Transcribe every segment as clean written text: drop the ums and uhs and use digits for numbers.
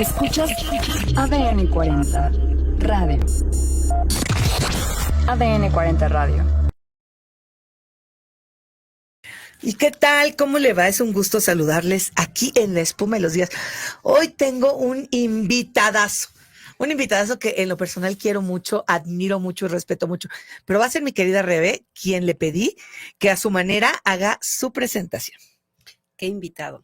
Escuchas ADN 40 Radio. ADN 40 Radio. ¿Y qué tal? ¿Cómo le va? Es un gusto saludarles aquí en La Espuma de los Días. Hoy tengo un invitadazo que en lo personal quiero mucho, admiro mucho y respeto mucho, pero va a ser mi querida Rebe, quien le pedí que a su manera haga su presentación. Qué invitado.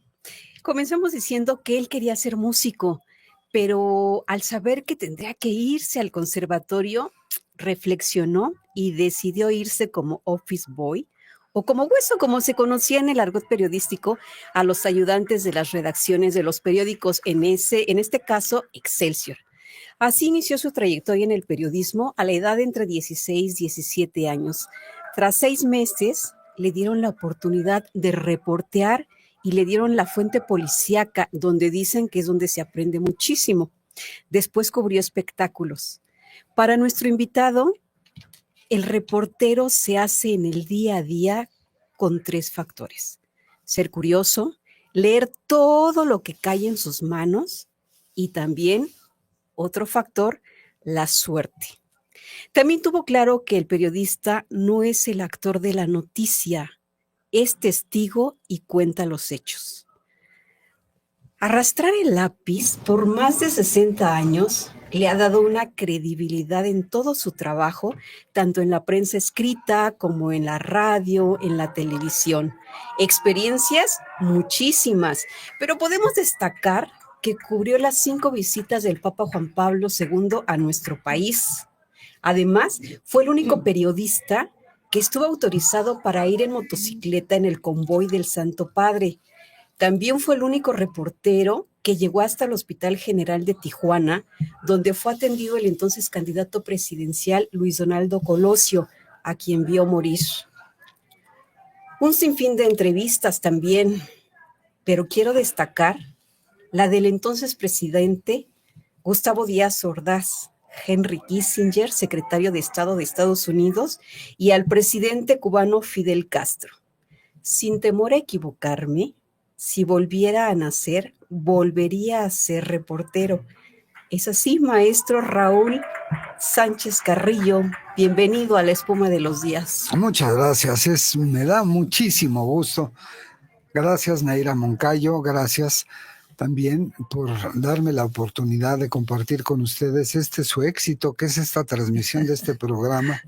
Comenzamos diciendo que él quería ser músico, pero al saber que tendría que irse al conservatorio, reflexionó y decidió irse como office boy o como hueso, como se conocía en el argot periodístico, a los ayudantes de las redacciones de los periódicos, en este caso, Excelsior. Así inició su trayectoria en el periodismo a la edad de entre 16 y 17 años. Tras 6 meses, le dieron la oportunidad de reportear y le dieron la fuente policíaca, donde dicen que es donde se aprende muchísimo. Después cubrió espectáculos. Para nuestro invitado, el reportero se hace en el día a día con 3 factores: ser curioso, leer todo lo que cae en sus manos y también, otro factor, la suerte. También tuvo claro que el periodista no es el actor de la noticia, es testigo y cuenta los hechos. Arrastrar el lápiz por más de 60 años le ha dado una credibilidad en todo su trabajo, tanto en la prensa escrita como en la radio, en la televisión. Experiencias muchísimas, pero podemos destacar que cubrió las 5 visitas del Papa Juan Pablo II a nuestro país. Además, fue el único periodista que estuvo autorizado para ir en motocicleta en el convoy del Santo Padre. También fue el único reportero que llegó hasta el Hospital General de Tijuana, donde fue atendido el entonces candidato presidencial Luis Donaldo Colosio, a quien vio morir. Un sinfín de entrevistas también, pero quiero destacar la del entonces presidente Gustavo Díaz Ordaz, Henry Kissinger, secretario de Estado de Estados Unidos, y al presidente cubano Fidel Castro. Sin temor a equivocarme, si volviera a nacer, volvería a ser reportero. ¿Es así, maestro Raúl Sánchez Carrillo? Bienvenido a La Espuma de los Días. Muchas gracias, me da muchísimo gusto. Gracias, Naira Moncayo, gracias también por darme la oportunidad de compartir con ustedes su éxito, que es esta transmisión de este programa,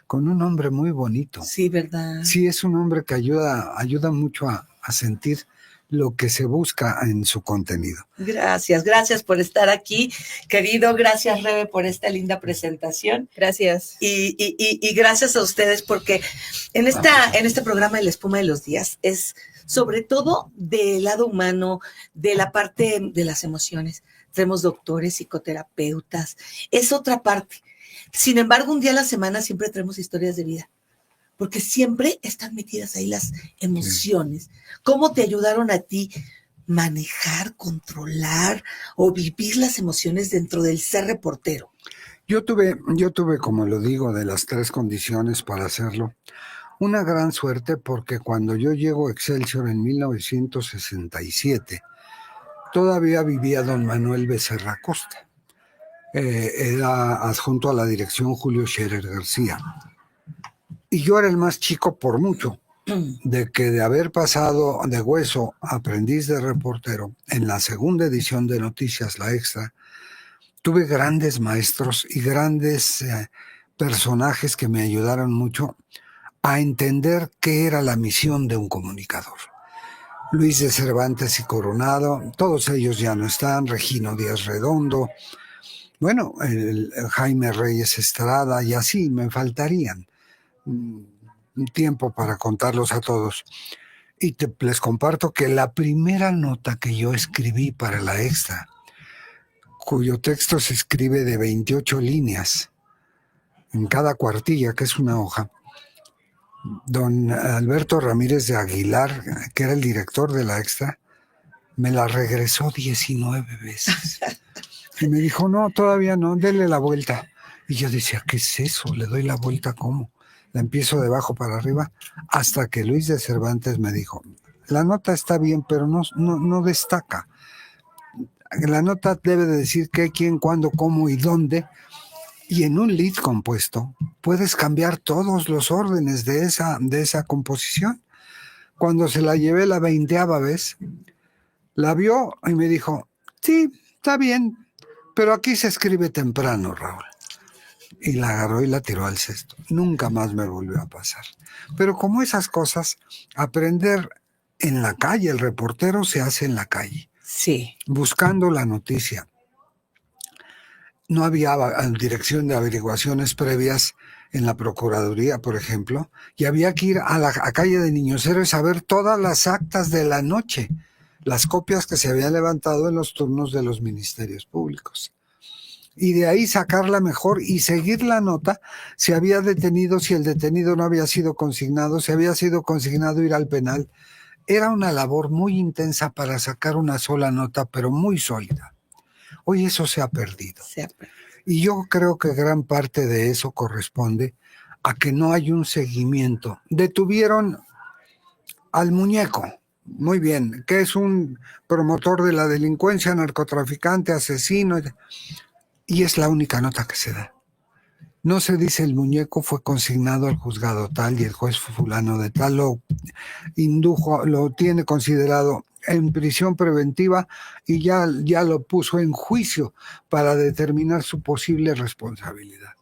con un hombre muy bonito. Sí, ¿verdad? Sí, es un hombre que ayuda mucho a sentir lo que se busca en su contenido. Gracias por estar aquí, querido. Gracias, Rebe, por esta linda presentación. Gracias. Y gracias a ustedes, porque en este programa de La Espuma de los Días es sobre todo del lado humano, de la parte de las emociones. Tenemos doctores, psicoterapeutas, es otra parte. Sin embargo, un día a la semana siempre tenemos historias de vida, porque siempre están metidas ahí las emociones. ¿Cómo te ayudaron a ti manejar, controlar o vivir las emociones dentro del ser reportero? Yo tuve, como lo digo, de las 3 condiciones para hacerlo, una gran suerte, porque cuando yo llego a Excelsior en 1967, todavía vivía don Manuel Becerra Costa. Era adjunto a la dirección Julio Scherer García. Y yo era el más chico por mucho, de haber pasado de hueso a aprendiz de reportero en la segunda edición de Noticias, la Extra. Tuve grandes maestros y grandes personajes que me ayudaron mucho a entender qué era la misión de un comunicador. Luis de Cervantes y Coronado, todos ellos ya no están, Regino Díaz Redondo, bueno, el Jaime Reyes Estrada, y así me faltarían un tiempo para contarlos a todos. Y les comparto que la primera nota que yo escribí para la Extra, cuyo texto se escribe de 28 líneas en cada cuartilla, que es una hoja, don Alberto Ramírez de Aguilar, que era el director de la Extra, me la regresó 19 veces. Y me dijo, no, todavía no, dele la vuelta. Y yo decía, ¿qué es eso? ¿Le doy la vuelta cómo? La empiezo de abajo para arriba, hasta que Luis de Cervantes me dijo, la nota está bien, pero no destaca. La nota debe de decir qué, quién, cuándo, cómo y dónde. Y en un lead compuesto puedes cambiar todos los órdenes de esa composición. Cuando se la llevé la 20ª vez, la vio y me dijo, sí, está bien, pero aquí se escribe temprano, Raúl. Y la agarró y la tiró al cesto. Nunca más me volvió a pasar. Pero como esas cosas, aprender en la calle, el reportero se hace en la calle, Sí. buscando la noticia. No había dirección de averiguaciones previas en la Procuraduría, por ejemplo, y había que ir a la calle de Niños Héroes a ver todas las actas de la noche, las copias que se habían levantado en los turnos de los ministerios públicos. Y de ahí sacarla mejor y seguir la nota, si había detenido, si el detenido no había sido consignado, si había sido consignado, ir al penal. Era una labor muy intensa para sacar una sola nota, pero muy sólida. Hoy eso se ha perdido. Y yo creo que gran parte de eso corresponde a que no hay un seguimiento. Detuvieron al muñeco, muy bien, que es un promotor de la delincuencia, narcotraficante, asesino, y es la única nota que se da. No se dice el muñeco fue consignado al juzgado tal y el juez fulano de tal lo indujo, lo tiene considerado en prisión preventiva y ya lo puso en juicio para determinar su posible responsabilidad.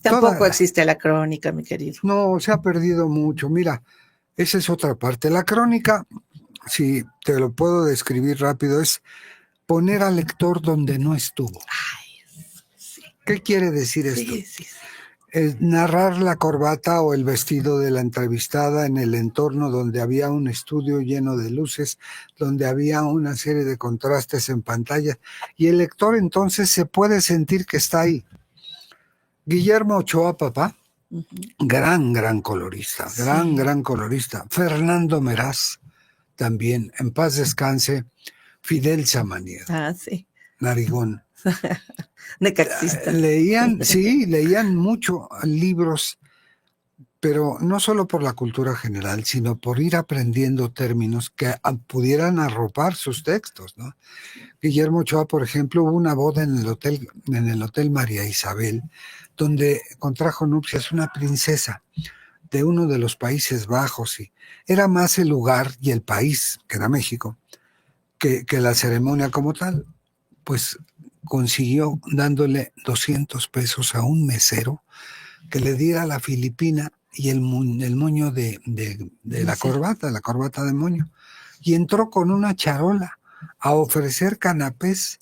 Tampoco existe la crónica, mi querido. No, se ha perdido mucho. Mira, esa es otra parte. La crónica, si te lo puedo describir rápido, es poner al lector donde no estuvo. ¿Qué quiere decir esto? Sí. Narrar la corbata o el vestido de la entrevistada en el entorno donde había un estudio lleno de luces, donde había una serie de contrastes en pantalla, y el lector entonces se puede sentir que está ahí. Guillermo Ochoa, papá, gran colorista, gran colorista. Fernando Meraz, también, en paz descanse. Fidel Samaniego. Sí. Narigón. Necaxista. Leían mucho libros, pero no solo por la cultura general, sino por ir aprendiendo términos que pudieran arropar sus textos, ¿no? Guillermo Ochoa, por ejemplo, hubo una boda en el hotel María Isabel, donde contrajo nupcias una princesa de uno de los Países Bajos, y era más el lugar y el país, que era México, que la ceremonia como tal. Pues consiguió dándole 200 pesos a un mesero que le diera la filipina y el moño de la corbata de moño. Y entró con una charola a ofrecer canapés.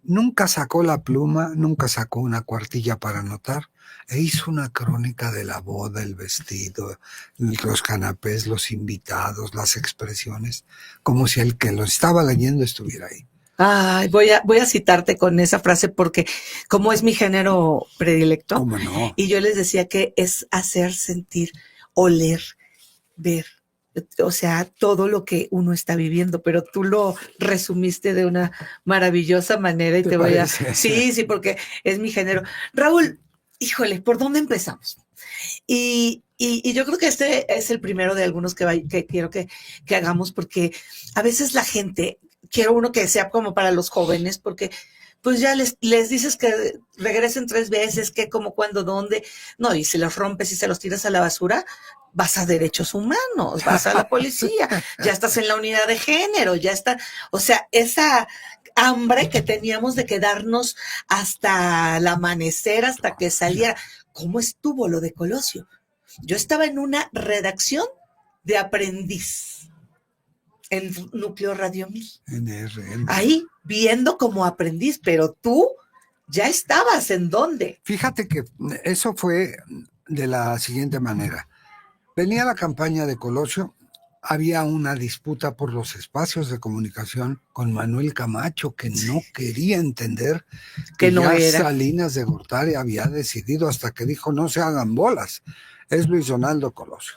Nunca sacó la pluma, nunca sacó una cuartilla para anotar, e hizo una crónica de la boda, el vestido, los canapés, los invitados, las expresiones, como si el que lo estaba leyendo estuviera ahí. Ay, voy a citarte con esa frase porque como es mi género predilecto, ¿Cómo no? Y yo les decía que es hacer sentir, oler, ver, o sea, todo lo que uno está viviendo, pero tú lo resumiste de una maravillosa manera y te voy a... Sí, porque es mi género. Raúl, híjole, ¿por dónde empezamos? Y yo creo que este es el primero de algunos que quiero que hagamos, porque a veces la gente, quiero uno que sea como para los jóvenes, porque pues ya les dices que regresen 3 veces, que como, cuándo, dónde, no, y si los rompes y se los tiras a la basura, vas a derechos humanos, vas a la policía, ya estás en la unidad de género, ya está, o sea, esa hambre que teníamos de quedarnos hasta el amanecer, hasta que saliera. ¿Cómo estuvo lo de Colosio? Yo estaba en una redacción de aprendiz en Núcleo Radio 1000. Ahí, viendo como aprendiz, pero tú ya estabas ¿en dónde? Fíjate que eso fue de la siguiente manera. Venía la campaña de Colosio, había una disputa por los espacios de comunicación con Manuel Camacho, que no quería entender que no era. Salinas de Gortari había decidido, hasta que dijo no se hagan bolas, es Luis Donaldo Colosio.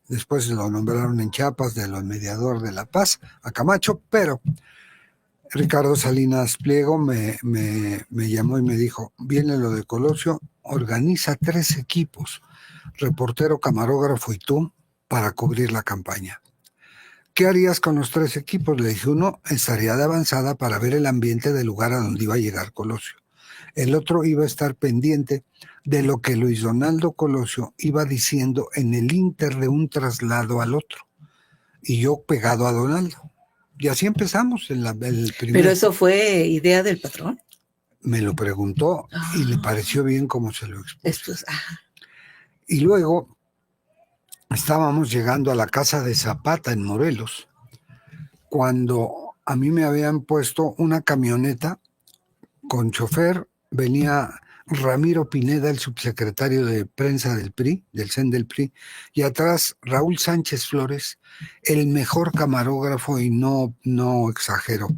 Después lo nombraron en Chiapas de los mediador de la paz a Camacho, pero Ricardo Salinas Pliego me llamó y me dijo, viene lo de Colosio, organiza 3 equipos, reportero, camarógrafo y tú, para cubrir la campaña. ¿qué harías con los 3 equipos? Le dije, uno estaría de avanzada para ver el ambiente del lugar a donde iba a llegar Colosio. El otro iba a estar pendiente de lo que Luis Donaldo Colosio iba diciendo en el ínter de un traslado al otro. Y yo pegado a Donaldo. Y así empezamos el primer... Pero eso fue idea del patrón. Me lo preguntó y le pareció bien como se lo expuse. Y luego estábamos llegando a la casa de Zapata en Morelos, cuando a mí me habían puesto una camioneta con chofer. Venía Ramiro Pineda, el subsecretario de prensa del PRI, del CEN del PRI, y atrás Raúl Sánchez Flores, el mejor camarógrafo, y no exagero,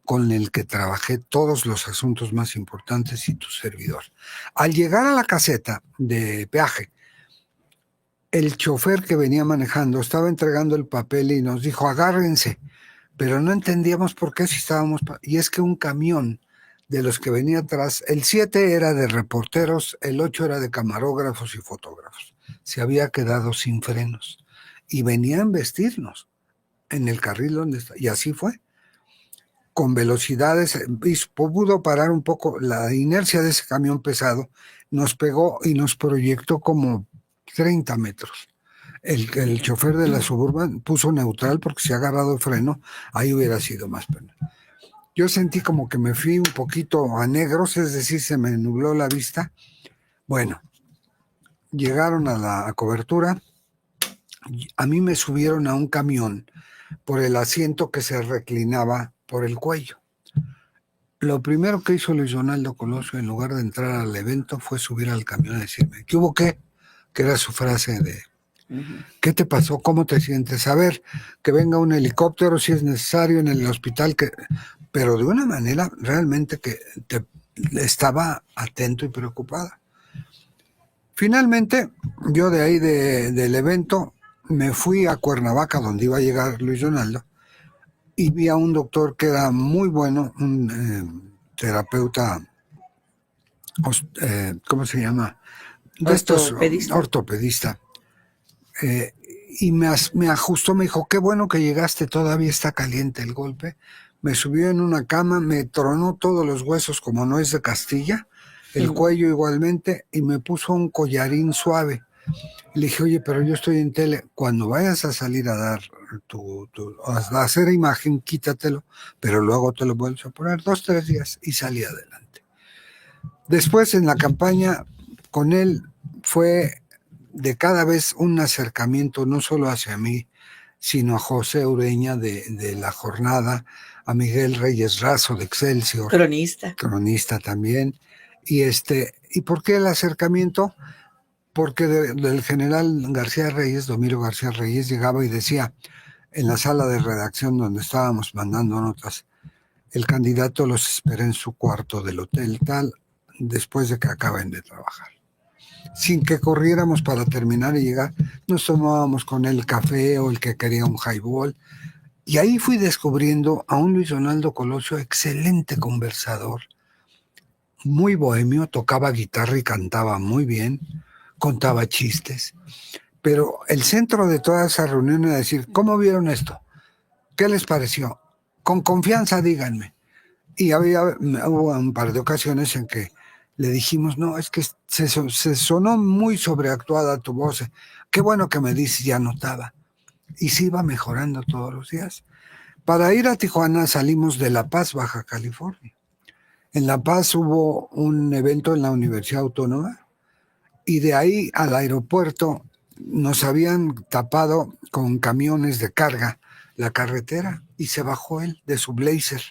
con el que trabajé todos los asuntos más importantes, y tu servidor. Al llegar a la caseta de peaje, el chofer que venía manejando estaba entregando el papel y nos dijo, agárrense, pero no entendíamos por qué si estábamos... Y es que un camión de los que venía atrás, el 7 era de reporteros, el 8 era de camarógrafos y fotógrafos. Se había quedado sin frenos y venía a embestirnos en el carril donde está. Y así fue. Con velocidades, pudo parar un poco. La inercia de ese camión pesado nos pegó y nos proyectó como 30 metros. El chofer de la Suburban puso neutral porque si ha agarrado el freno, ahí hubiera sido más pena. Yo sentí como que me fui un poquito a negros, es decir, se me nubló la vista. Bueno, llegaron a la cobertura. A mí me subieron a un camión por el asiento que se reclinaba por el cuello. Lo primero que hizo Luis Donaldo Colosio, en lugar de entrar al evento, fue subir al camión y decirme, ¿qué hubo qué? Que era su frase de, ¿qué te pasó? ¿Cómo te sientes? A ver, que venga un helicóptero si es necesario en el hospital, pero de una manera realmente que estaba atento y preocupada. Finalmente, yo de ahí del evento me fui a Cuernavaca, donde iba a llegar Luis Donaldo, y vi a un doctor que era muy bueno, un terapeuta, ¿cómo se llama? Ortopedista. Y me ajustó, me dijo, qué bueno que llegaste, todavía está caliente el golpe. Me subió en una cama, me tronó todos los huesos como nuez de Castilla, el cuello igualmente, y me puso un collarín suave. Le dije, oye, pero yo estoy en tele, cuando vayas a salir a dar a hacer imagen, quítatelo, pero luego te lo vuelves a poner 2-3 días, y salí adelante. Después en la campaña con él fue de cada vez un acercamiento, no solo hacia mí, sino a José Ureña de La Jornada, a Miguel Reyes Razo de Excelsior. Cronista también. ¿Y por qué el acercamiento? Porque del general García Reyes, Domiro García Reyes, llegaba y decía en la sala de redacción donde estábamos mandando notas, el candidato los espera en su cuarto del hotel tal, después de que acaben de trabajar. Sin que corriéramos para terminar y llegar, nos tomábamos con él café o el que quería un highball. Y ahí fui descubriendo a un Luis Donaldo Colosio excelente conversador, muy bohemio, tocaba guitarra y cantaba muy bien, contaba chistes. Pero el centro de toda esa reunión era decir, ¿cómo vieron esto? ¿Qué les pareció? Con confianza díganme. Y hubo un par de ocasiones en que le dijimos, no, es que se sonó muy sobreactuada tu voz. Qué bueno que me dices, ya notaba. Y se iba mejorando todos los días. Para ir a Tijuana salimos de La Paz, Baja California. En La Paz hubo un evento en la Universidad Autónoma y de ahí al aeropuerto nos habían tapado con camiones de carga la carretera y se bajó él de su Blazer.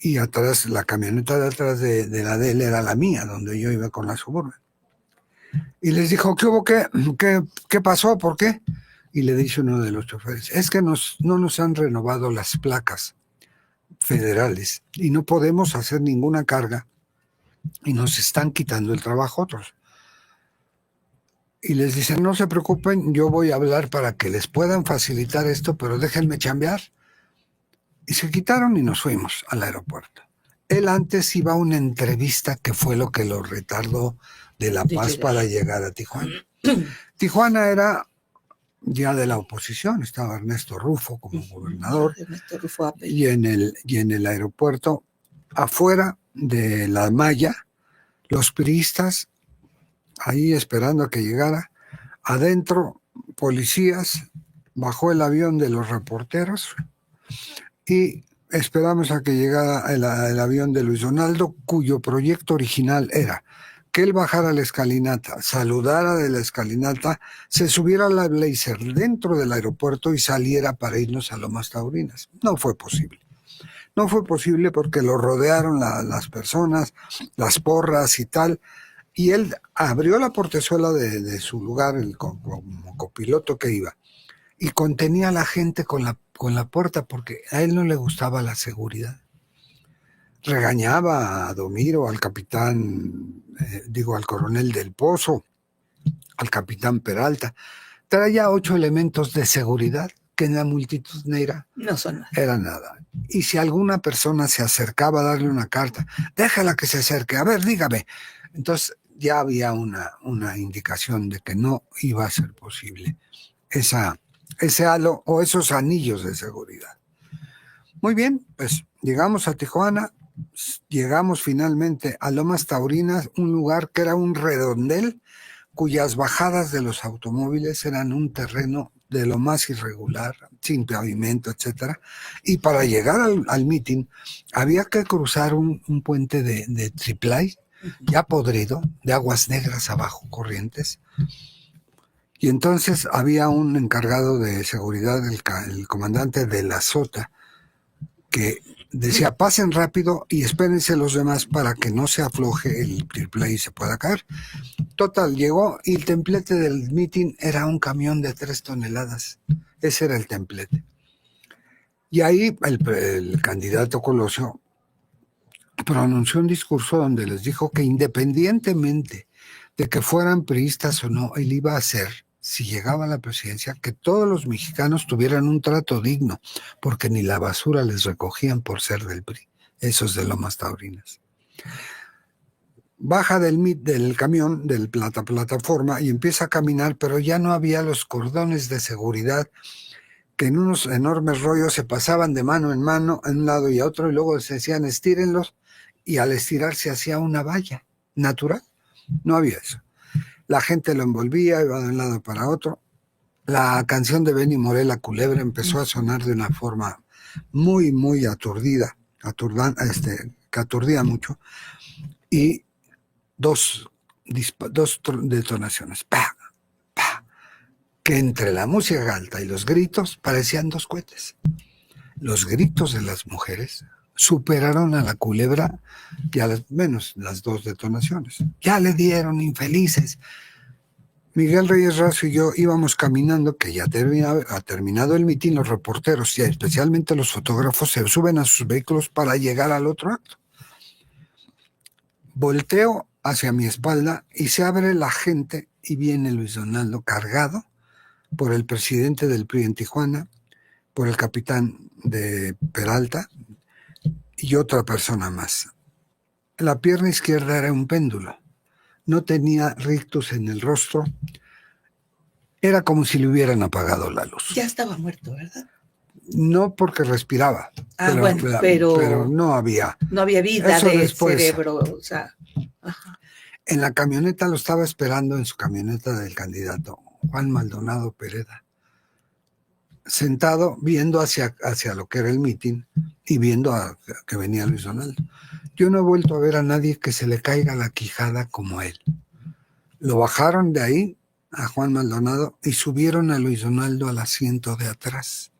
Y atrás, la camioneta de atrás de la de él era la mía, donde yo iba con la Suburban. Y les dijo, ¿qué hubo? ¿Qué pasó? ¿Por qué? Y le dice uno de los choferes, es que no nos han renovado las placas federales y no podemos hacer ninguna carga y nos están quitando el trabajo otros. Y les dicen, no se preocupen, yo voy a hablar para que les puedan facilitar esto, pero déjenme chambear. Y se quitaron y nos fuimos al aeropuerto. Él antes iba a una entrevista que fue lo que lo retardó de La Paz para llegar a Tijuana. Tijuana era ya de la oposición, estaba Ernesto Rufo como gobernador, Ernesto Rufo Apel. y en el aeropuerto, afuera de la malla, los priistas ahí esperando a que llegara, adentro policías, bajó el avión de los reporteros y esperamos a que llegara el avión de Luis Donaldo, cuyo proyecto original era que él bajara a la escalinata, saludara de la escalinata, se subiera a la Blazer dentro del aeropuerto y saliera para irnos a Lomas Taurinas. No fue posible. No fue posible porque lo rodearon las personas, las porras y tal, y él abrió la portezuela de su lugar, como copiloto que iba, y contenía a la gente con la puerta porque a él no le gustaba la seguridad. Regañaba a Domiro, al capitán, al coronel del Pozo, al capitán Peralta. Traía 8 elementos de seguridad que en la multitud negra no son nada. Era nada. Y si alguna persona se acercaba a darle una carta, déjala que se acerque, a ver, dígame. Entonces ya había una indicación de que no iba a ser posible ese halo o esos anillos de seguridad. Muy bien, pues llegamos a Tijuana, llegamos finalmente a Lomas Taurinas, un lugar que era un redondel cuyas bajadas de los automóviles eran un terreno de lo más irregular, sin pavimento, etcétera. Y para llegar al meeting había que cruzar un puente de triplay, ya podrido, de aguas negras abajo, corrientes. Y entonces había un encargado de seguridad, el comandante de la SOTA, que decía, pasen rápido y espérense los demás para que no se afloje el triplay y se pueda caer. Total, llegó y el templete del meeting era un camión de 3 toneladas. Ese era el templete. Y ahí el candidato Colosio pronunció un discurso donde les dijo que independientemente de que fueran priistas o no, él iba a hacer, si llegaba a la presidencia, que todos los mexicanos tuvieran un trato digno, porque ni la basura les recogían por ser del PRI, esos de Lomas Taurinas. Baja del camión, de la plataforma, y empieza a caminar, pero ya no había los cordones de seguridad que en unos enormes rollos se pasaban de mano en mano, en un lado y a otro, y luego se decían estírenlos, y al estirar se hacía una valla natural. No había eso. La gente lo envolvía, iba de un lado para otro. La canción de Benny Moré, La Culebra, empezó a sonar de una forma muy, muy aturdida, que aturdía mucho, y dos detonaciones, ¡pa! ¡pa! Que entre la música alta y los gritos parecían 2 cohetes. Los gritos de las mujeres superaron a la culebra y a menos las 2 detonaciones. Ya le dieron, infelices. Miguel Reyes Razo y yo íbamos caminando, que ya ha terminado el mitin, los reporteros y especialmente los fotógrafos se suben a sus vehículos para llegar al otro acto. Volteo hacia mi espalda y se abre la gente y viene Luis Donaldo cargado por el presidente del PRI en Tijuana, por el capitán de Peralta y otra persona más. La pierna izquierda era un péndulo. No tenía rictus en el rostro. Era como si le hubieran apagado la luz. Ya estaba muerto, ¿verdad? No porque respiraba. Pero no había. No había vida Eso de después. Cerebro. O sea, ajá. En la camioneta lo estaba esperando, en su camioneta del candidato, Juan Maldonado Pereda, sentado viendo hacia lo que era el mitin y viendo que venía Luis Donaldo. Yo no he vuelto a ver a nadie que se le caiga la quijada como él. Lo bajaron de ahí a Juan Maldonado y subieron a Luis Donaldo al asiento de atrás.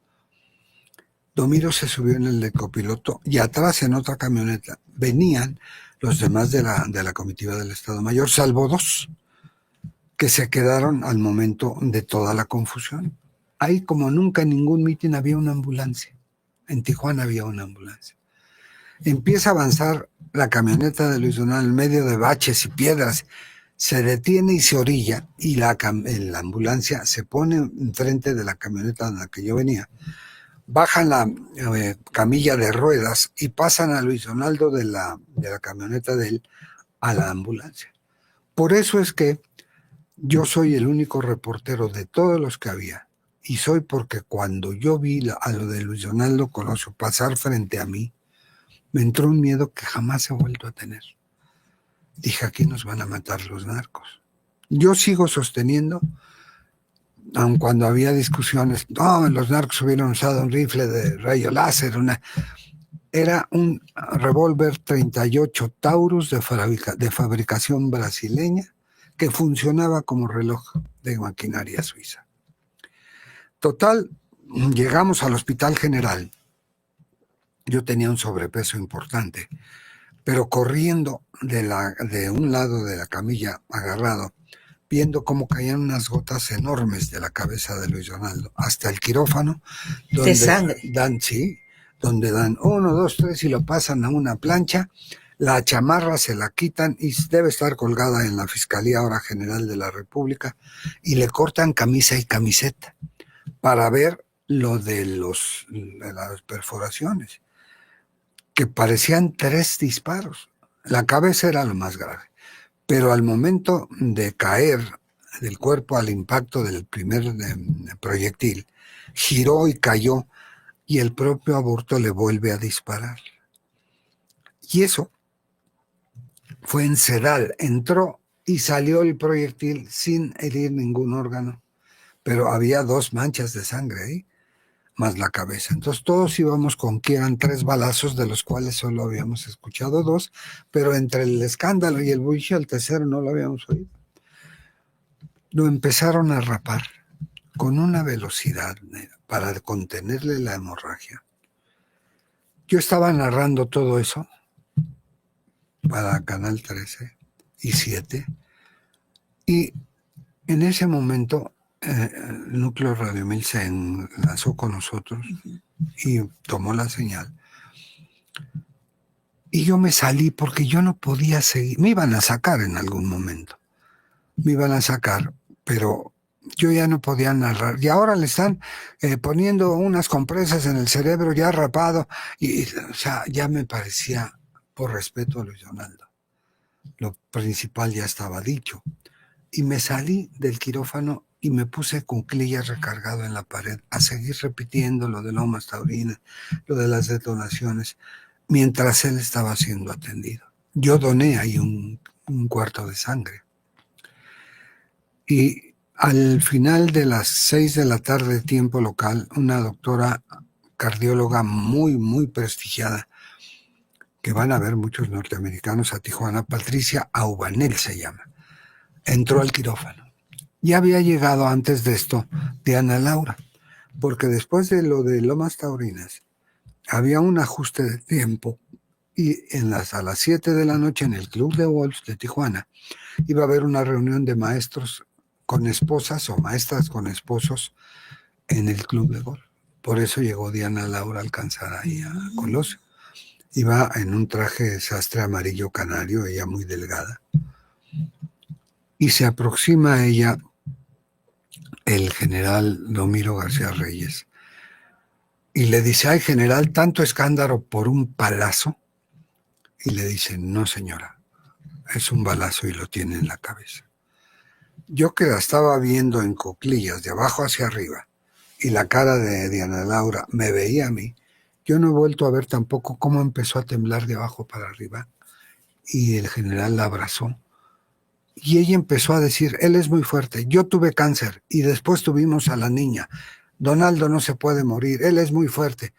Domiro se subió en el de copiloto y atrás en otra camioneta venían los demás de la comitiva del Estado Mayor, salvo 2 que se quedaron al momento de toda la confusión. Ahí, como nunca en ningún mitin, había una ambulancia. En Tijuana había una ambulancia. Empieza a avanzar la camioneta de Luis Donaldo en medio de baches y piedras. Se detiene y se orilla, y la ambulancia se pone enfrente de la camioneta en la que yo venía. Bajan la camilla de ruedas y pasan a Luis Donaldo de la camioneta de él a la ambulancia. Por eso es que Yo soy el único reportero de todos los que había. Y soy porque cuando yo vi a lo de Luis Donaldo Colosio pasar frente a mí, me entró un miedo que jamás he vuelto a tener. Dije, aquí nos van a matar los narcos. Yo sigo sosteniendo, aun cuando había discusiones, no, los narcos hubieran usado un rifle de rayo láser, era un revólver 38 Taurus de fabricación brasileña que funcionaba como reloj de maquinaria suiza. Total, llegamos al Hospital General. Yo tenía un sobrepeso importante, pero corriendo de un lado de la camilla, agarrado, viendo cómo caían unas gotas enormes de la cabeza de Luis Donaldo, hasta el quirófano, donde de sangre. Donde dan 1, 2, 3 y lo pasan a una plancha, la chamarra se la quitan y debe estar colgada en la Fiscalía ahora General de la República, y le cortan camisa y camiseta para ver lo de las perforaciones, que parecían 3 disparos. La cabeza era lo más grave, pero al momento de caer del cuerpo al impacto del primer proyectil, giró y cayó, y el propio aborto le vuelve a disparar. Y eso fue en Sedal, entró y salió el proyectil sin herir ningún órgano, pero había 2 manchas de sangre ahí, más la cabeza. Entonces todos íbamos con que eran 3 balazos, de los cuales solo habíamos escuchado 2, pero entre el escándalo y el bullicio, el tercero no lo habíamos oído. Lo empezaron a rapar con una velocidad para contenerle la hemorragia. Yo estaba narrando todo eso para Canal 13 y 7, y en ese momento el núcleo Radio 1000 se enlazó con nosotros y tomó la señal. Y yo me salí porque yo no podía seguir. Me iban a sacar en algún momento. Me iban a sacar, pero yo ya no podía narrar. Y ahora le están poniendo unas compresas en el cerebro ya rapado. Y, o sea, ya me parecía, por respeto a Luis Donaldo, lo principal ya estaba dicho. Y me salí del quirófano y me puse cuclillas recargado en la pared a seguir repitiendo lo de Lomas Taurinas, lo de las detonaciones, mientras él estaba siendo atendido. Yo doné ahí un cuarto de sangre. Y al final de las 6 de la tarde, tiempo local, una doctora cardióloga muy, muy prestigiada, que van a ver muchos norteamericanos a Tijuana, Patricia Aubanel se llama, entró al quirófano. Ya había llegado antes de esto Diana Laura, porque después de lo de Lomas Taurinas había un ajuste de tiempo, y a las 7 de la noche en el Club de Golf de Tijuana iba a haber una reunión de maestros con esposas o maestras con esposos en el Club de Golf. Por eso llegó Diana Laura a alcanzar ahí a Colosio. Iba en un traje de sastre amarillo canario, ella muy delgada, y se aproxima a ella el general Domiro García Reyes y le dice: ay, general, tanto escándalo por un palazo. Y le dice: no, señora, es un balazo y lo tiene en la cabeza. Yo, que la estaba viendo en cuclillas de abajo hacia arriba y la cara de Diana Laura me veía a mí, yo no he vuelto a ver tampoco cómo empezó a temblar de abajo para arriba, y el general la abrazó. Y ella empezó a decir: él es muy fuerte, yo tuve cáncer y después tuvimos a la niña, Donaldo no se puede morir, él es muy fuerte.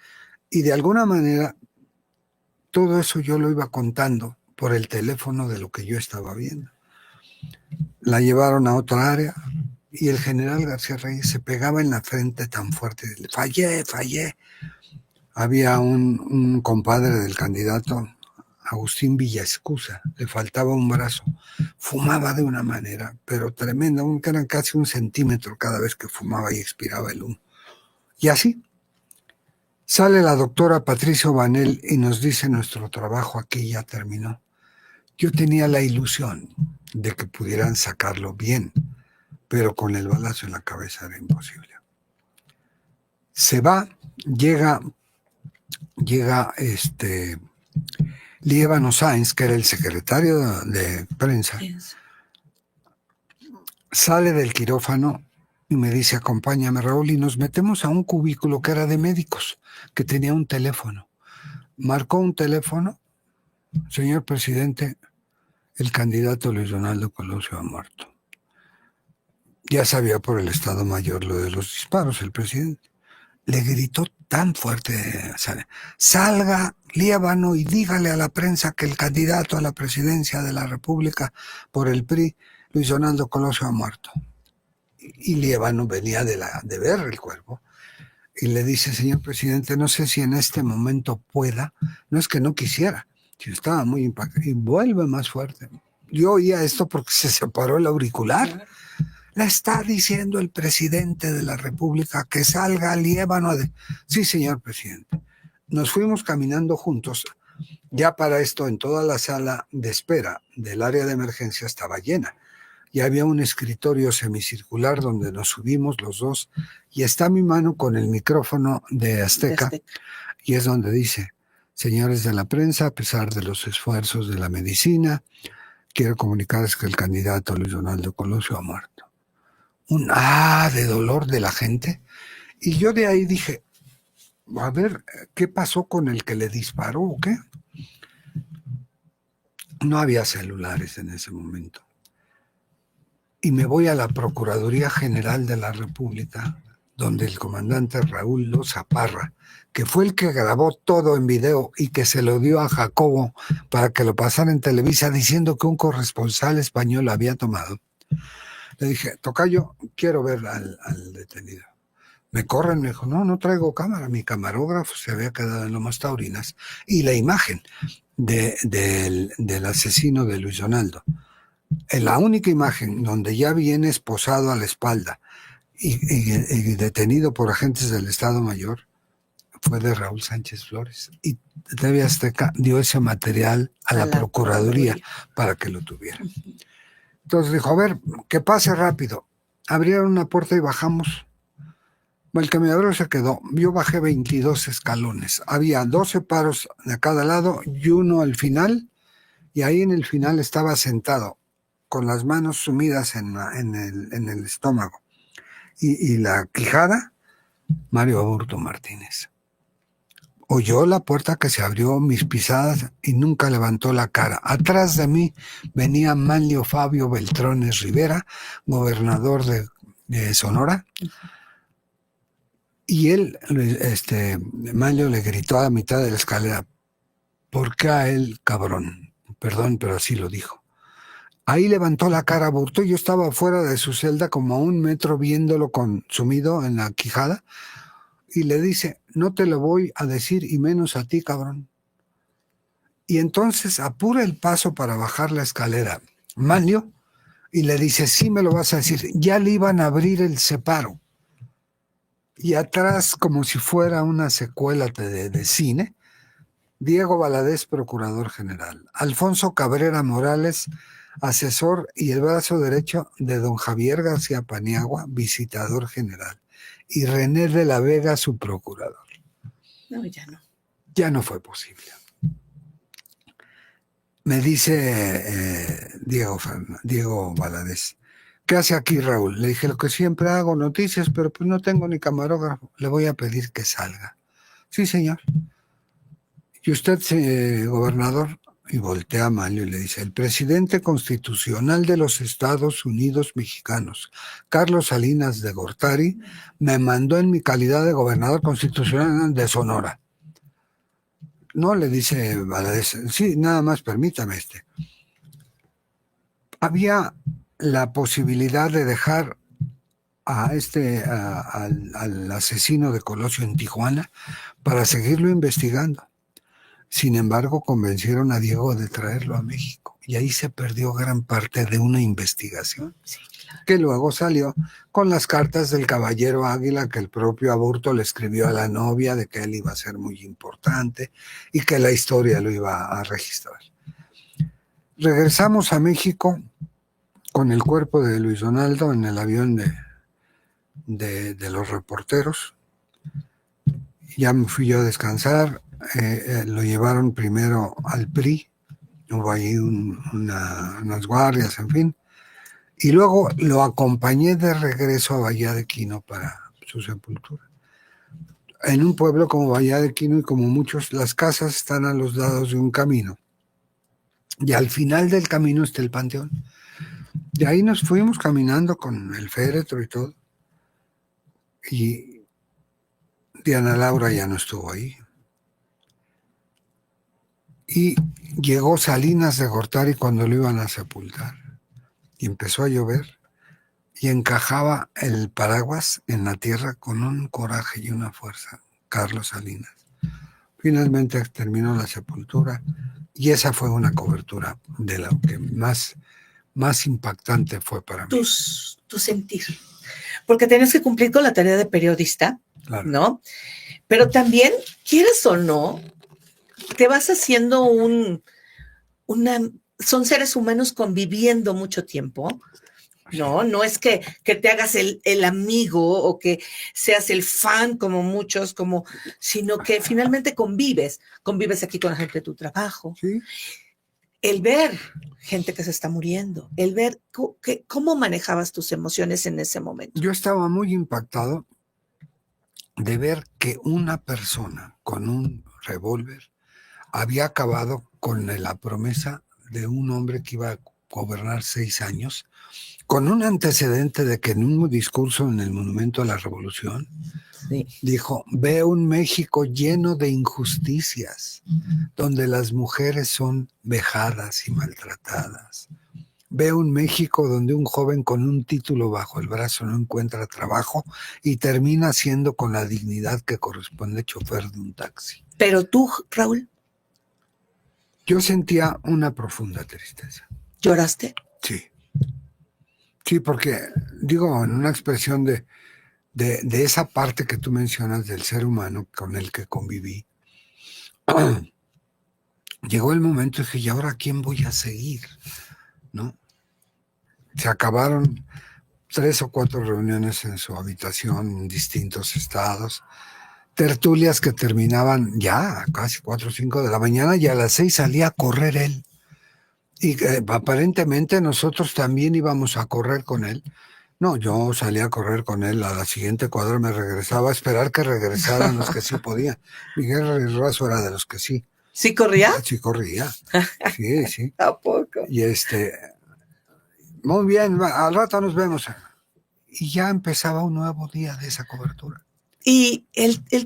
Y de alguna manera todo eso yo lo iba contando por el teléfono de lo que yo estaba viendo. La llevaron a otra área y el general García Reyes se pegaba en la frente tan fuerte: fallé. Había un compadre del candidato, Agustín Villaescusa, le faltaba un brazo, fumaba de una manera, pero tremenda, que eran casi 1 centímetro cada vez que fumaba y expiraba el humo. Y así sale la doctora Patricia Aubanel y nos dice: nuestro trabajo aquí ya terminó. Yo tenía la ilusión de que pudieran sacarlo bien, pero con el balazo en la cabeza era imposible. Se va, llega Líbano Sáenz, que era el secretario de prensa, Sale del quirófano y me dice, acompáñame, Raúl, y nos metemos a un cubículo que era de médicos, que tenía un teléfono. Marcó un teléfono: señor presidente, el candidato Luis Donaldo Colosio ha muerto. Ya sabía por el Estado Mayor lo de los disparos, el presidente. Le gritó tan fuerte: salga Líbano y dígale a la prensa que el candidato a la presidencia de la República por el PRI, Luis Donaldo Colosio, ha muerto. Y Líbano venía de ver el cuerpo y le dice: señor presidente, no sé si en este momento pueda. No es que no quisiera, yo estaba muy impactado. Y vuelve más fuerte. Yo oía esto porque se separó el auricular. Le está diciendo el presidente de la República que salga al Líbano. Sí, señor presidente. Nos fuimos caminando juntos. Ya para esto, en toda la sala de espera del área de emergencia estaba llena. Y había un escritorio semicircular donde nos subimos los dos. Y está mi mano con el micrófono de Azteca. Y es donde dice: señores de la prensa, a pesar de los esfuerzos de la medicina, quiero comunicarles que el candidato Luis Donaldo Colosio ha muerto. Un de dolor de la gente. Y yo de ahí dije: a ver, ¿qué pasó con el que le disparó o qué? No había celulares en ese momento. Y me voy a la Procuraduría General de la República, donde el comandante Raúl Loza Parra, que fue el que grabó todo en video y que se lo dio a Jacobo para que lo pasara en Televisa diciendo que un corresponsal español lo había tomado. Le dije: tocayo, quiero ver al detenido. Me corren, me dijo: no traigo cámara. Mi camarógrafo se había quedado en Lomas Taurinas y la imagen del asesino de Luis Donaldo, la única imagen donde ya viene esposado a la espalda y detenido por agentes del Estado Mayor, fue de Raúl Sánchez Flores. Y TV Azteca dio ese material a la Procuraduría para que lo tuviera. Entonces dijo: a ver, que pase rápido. Abrieron una puerta y bajamos. El camionero se quedó. Yo bajé 22 escalones. Había 12 paros de cada lado y uno al final. Y ahí en el final estaba sentado, con las manos sumidas en el estómago. Y la quijada, Mario Aburto Martínez. Oyó la puerta que se abrió, mis pisadas, y nunca levantó la cara. Atrás de mí venía Manlio Fabio Beltrones Rivera, gobernador de Sonora. Y él, Manlio, le gritó a la mitad de la escalera: ¿por qué a él, cabrón? Perdón, pero así lo dijo. Ahí levantó la cara Aburto. Yo estaba fuera de su celda como a 1 metro viéndolo sumido en la quijada. Y le dice: no te lo voy a decir, y menos a ti, cabrón. Y entonces apura el paso para bajar la escalera Manlio y le dice: sí me lo vas a decir. Ya le iban a abrir el separo. Y atrás, como si fuera una secuela de cine, Diego Valadez, procurador general; Alfonso Cabrera Morales, asesor y el brazo derecho de don Javier García Paniagua, visitador general; y René de la Vega, su procurador. No, ya no. Ya no fue posible. Me dice Diego Valadez: ¿qué hace aquí, Raúl? Le dije: lo que siempre hago, noticias, pero pues no tengo ni camarógrafo. Le voy a pedir que salga. Sí, señor. ¿Y usted, gobernador? Y voltea a Manlio y le dice: el presidente constitucional de los Estados Unidos mexicanos, Carlos Salinas de Gortari, me mandó en mi calidad de gobernador constitucional de Sonora. No, le dice Valadez: sí, nada más permítame. Había la posibilidad de dejar al asesino de Colosio en Tijuana para seguirlo investigando. Sin embargo, convencieron a Diego de traerlo a México y ahí se perdió gran parte de una investigación, Sí, claro, que luego salió con las cartas del caballero Águila que el propio Aburto le escribió a la novia de que él iba a ser muy importante y que la historia lo iba a registrar. Regresamos a México con el cuerpo de Luis Donaldo en el avión de los reporteros. Ya me fui yo a descansar. Lo llevaron primero al PRI, hubo ahí unas guardias, en fin, Y luego lo acompañé de regreso a Bahía de Quino para su sepultura. En un pueblo como Bahía de Quino y como muchos, las casas están a los lados de un camino. Y al final del camino está el panteón. De ahí nos fuimos caminando con el féretro y todo. Y Diana Laura ya no estuvo ahí. Y llegó Salinas de Gortari cuando lo iban a sepultar. Y empezó a llover. Y encajaba el paraguas en la tierra con un coraje y una fuerza. Carlos Salinas. Finalmente terminó la sepultura. Y esa fue una cobertura de lo que más impactante fue para mí. Tu sentir. Porque tienes que cumplir con la tarea de periodista, Claro. ¿no? Pero también, quieres o no, te vas haciendo son seres humanos conviviendo mucho tiempo, ¿no? No es que te hagas el amigo o que seas el fan como muchos, sino que finalmente convives aquí con la gente de tu trabajo. Sí. El ver gente que se está muriendo, el ver cómo manejabas tus emociones en ese momento. Yo estaba muy impactado de ver que una persona con un revólver había acabado con la promesa de un hombre que iba a gobernar 6 años, con un antecedente de que en un discurso en el Monumento a la Revolución dijo: veo un México lleno de injusticias, donde las mujeres son vejadas y maltratadas. Veo un México donde un joven con un título bajo el brazo no encuentra trabajo y termina siendo con la dignidad que corresponde chofer de un taxi. Pero tú, Raúl, yo sentía una profunda tristeza. ¿lloraste? Sí. Sí, porque digo, en una expresión de esa parte que tú mencionas del ser humano con el que conviví, llegó el momento y dije: ¿y ahora quién voy a seguir? ¿No? Se acabaron 3 o 4 reuniones en su habitación en distintos estados, tertulias que terminaban ya casi 4 o 5 de la mañana, y a las 6 salía a correr él. Y aparentemente nosotros también íbamos a correr con él. No, yo salía a correr con él, a la siguiente cuadra me regresaba a esperar que regresaran los que sí podían. Miguel Razo era de los que sí. ¿Sí corría? Sí corría, sí. ¿A poco? Y muy bien, al rato nos vemos. Y ya empezaba un nuevo día de esa cobertura. Y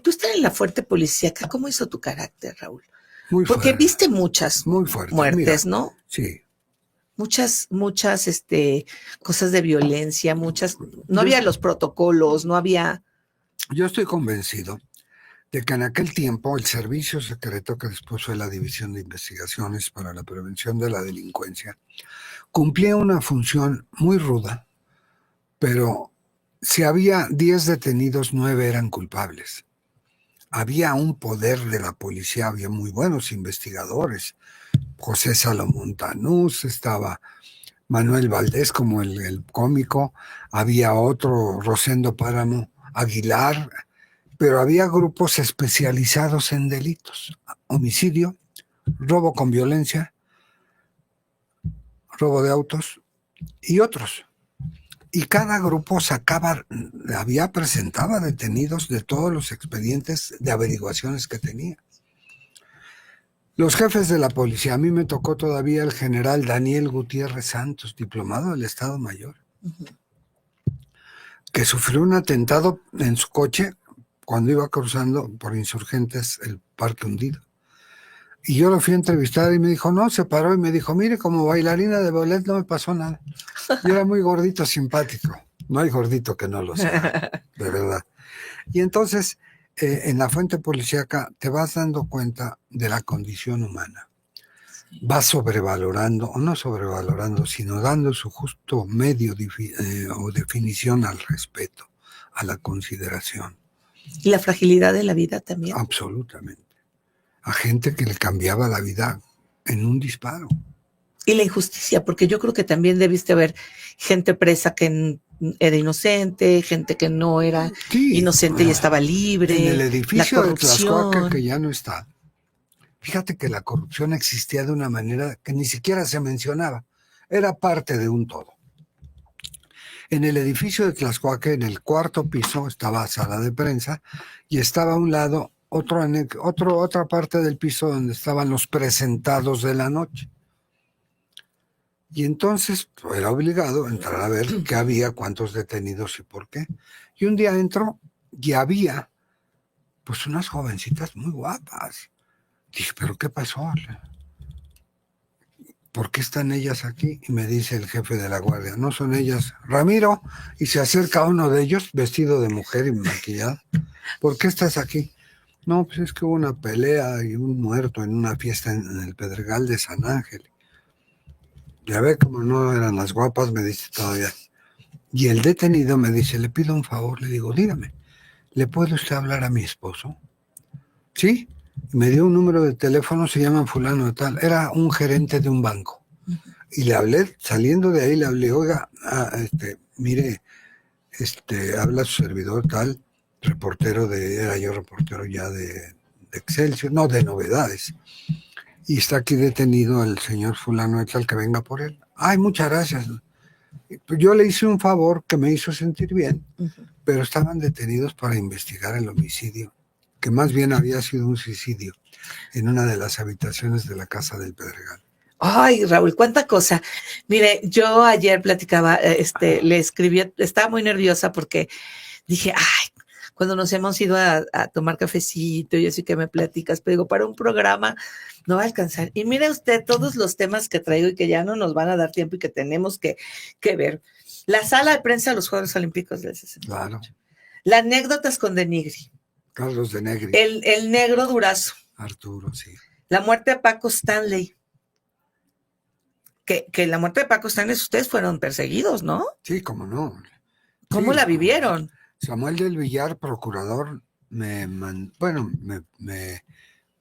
tú estar en la fuerte policíaca, ¿cómo hizo tu carácter, Raúl? Muy Porque fuerte, viste muchas muy fuerte. muertes, Mira, ¿no? Sí. Muchas cosas de violencia, no había los protocolos, no había... Yo estoy convencido de que en aquel tiempo el servicio secreto, que después fue la División de Investigaciones para la Prevención de la Delincuencia, cumplía una función muy ruda, pero si había 10 detenidos, 9 eran culpables. Había un poder de la policía, había muy buenos investigadores. José Salomón Tanús, estaba Manuel Valdés como el cómico, había otro, Rosendo Páramo Aguilar, pero había grupos especializados en delitos: homicidio, robo con violencia, robo de autos y otros. Y cada grupo presentaba detenidos de todos los expedientes de averiguaciones que tenía. Los jefes de la policía, a mí me tocó todavía el general Daniel Gutiérrez Santos, diplomado del Estado Mayor, que sufrió un atentado en su coche cuando iba cruzando por Insurgentes el Parque Hundido. Y yo lo fui a entrevistar y me dijo, no, se paró y me dijo: mire, como bailarina de ballet no me pasó nada. Yo era muy gordito, simpático. No hay gordito que no lo sea, de verdad. Y entonces, en la fuente policíaca te vas dando cuenta de la condición humana. Vas sobrevalorando, o no sobrevalorando, sino dando su justo medio o definición al respeto, a la consideración. Y la fragilidad de la vida también. Absolutamente. A gente que le cambiaba la vida en un disparo. Y la injusticia, porque yo creo que también debiste haber gente presa que era inocente, gente que no era inocente y estaba libre. En el edificio de Tlaxcuaque, que ya no está, fíjate que la corrupción existía de una manera que ni siquiera se mencionaba. Era parte de un todo. En el edificio de Tlaxcuaque, en el cuarto piso, estaba sala de prensa y estaba a un lado otra parte del piso donde estaban los presentados de la noche. Y entonces era obligado entrar a ver qué había, cuántos detenidos y por qué. Y un día entró y había pues unas jovencitas muy guapas. Dije, ¿pero qué pasó? ¿Por qué están ellas aquí? Y me dice el jefe de la guardia, no son ellas. Ramiro, y se acerca uno de ellos vestido de mujer y maquillado. ¿Por qué estás aquí? No, pues es que hubo una pelea y un muerto en una fiesta en el Pedregal de San Ángel. Ya ve como no eran las guapas, me dice todavía. Y el detenido me dice, le pido un favor, le digo, dígame, ¿le puede usted hablar a mi esposo? Sí, y me dio un número de teléfono, se llama fulano de tal, era un gerente de un banco. Y le hablé, saliendo de ahí le hablé, oiga, mire, habla su servidor tal, era yo reportero ya de Excelsior, no, de Novedades. Y está aquí detenido el señor fulano de tal, que venga por él. Ay, muchas gracias. Yo le hice un favor que me hizo sentir bien, pero estaban detenidos para investigar el homicidio, que más bien había sido un suicidio en una de las habitaciones de la casa del Pedregal. Ay, Raúl, cuánta cosa. Mire, yo ayer platicaba, le escribí, estaba muy nerviosa porque dije, ay, cuando nos hemos ido a tomar cafecito y así que me platicas, pero digo, para un programa no va a alcanzar. Y mire usted todos los temas que traigo y que ya no nos van a dar tiempo y que tenemos que ver. La sala de prensa de los Juegos Olímpicos del 68. Claro. Las anécdotas con De Nigri. Carlos de Negri. El negro Durazo. Arturo, sí. La muerte de Paco Stanley. Que la muerte de Paco Stanley, ustedes fueron perseguidos, ¿no? Sí, cómo no. ¿Cómo sí, la vivieron? Samuel del Villar, procurador, me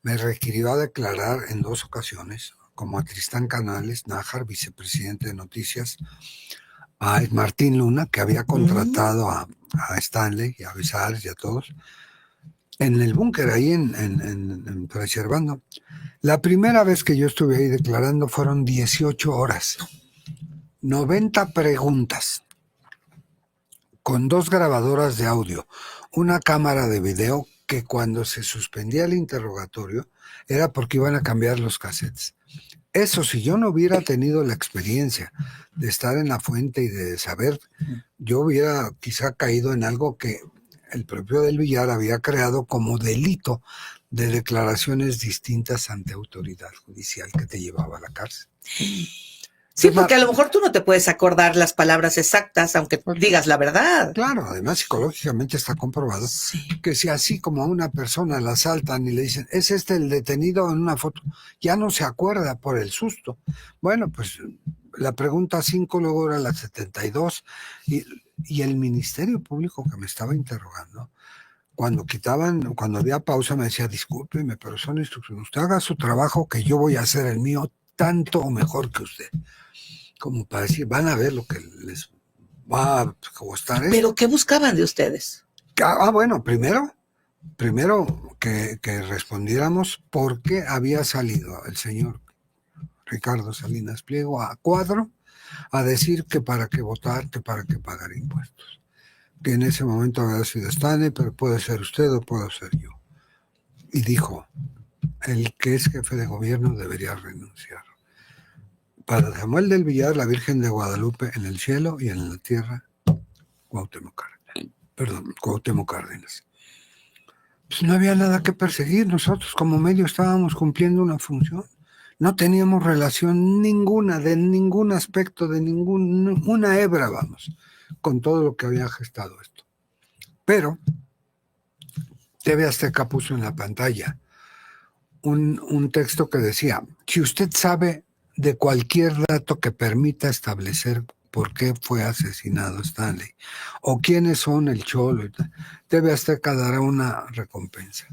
requirió a declarar en 2 ocasiones, como a Tristán Canales, Nájar, vicepresidente de Noticias, a Martín Luna, que había contratado a Stanley y a Besares y a todos, en el búnker ahí en Preservando. La primera vez que yo estuve ahí declarando fueron 18 horas, 90 preguntas, con 2 grabadoras de audio, una cámara de video que cuando se suspendía el interrogatorio era porque iban a cambiar los cassettes. Eso, si yo no hubiera tenido la experiencia de estar en la fuente y de saber, yo hubiera quizá caído en algo que el propio del Villar había creado como delito de declaraciones distintas ante autoridad judicial que te llevaba a la cárcel. Sí, porque a lo mejor tú no te puedes acordar las palabras exactas, aunque digas la verdad. Claro, además psicológicamente está comprobado que si así como a una persona la asaltan y le dicen, ¿es el detenido en una foto? Ya no se acuerda por el susto. Bueno, pues la pregunta 5 luego era la 72 y el Ministerio Público que me estaba interrogando, cuando había pausa me decía, discúlpeme, pero son instrucciones, usted haga su trabajo que yo voy a hacer el mío tanto o mejor que usted. Como para decir, van a ver lo que les va a costar. ¿Pero qué buscaban de ustedes? Bueno, primero que respondiéramos por qué había salido el señor Ricardo Salinas Pliego a cuadro a decir que para qué votar, que para qué pagar impuestos. Que en ese momento había sido Stanley, pero puede ser usted o puedo ser yo. Y dijo, el que es jefe de gobierno debería renunciar. Para Samuel del Villar, la Virgen de Guadalupe en el cielo y en la tierra, Cuauhtémoc Cárdenas. Pues no había nada que perseguir, nosotros como medio estábamos cumpliendo una función. No teníamos relación ninguna, de ningún aspecto, de una hebra, vamos, con todo lo que había gestado esto. Pero TV Azteca puso en la pantalla un texto que decía, si usted sabe de cualquier dato que permita establecer por qué fue asesinado Stanley o quiénes son el Cholo, TV Azteca dará una recompensa.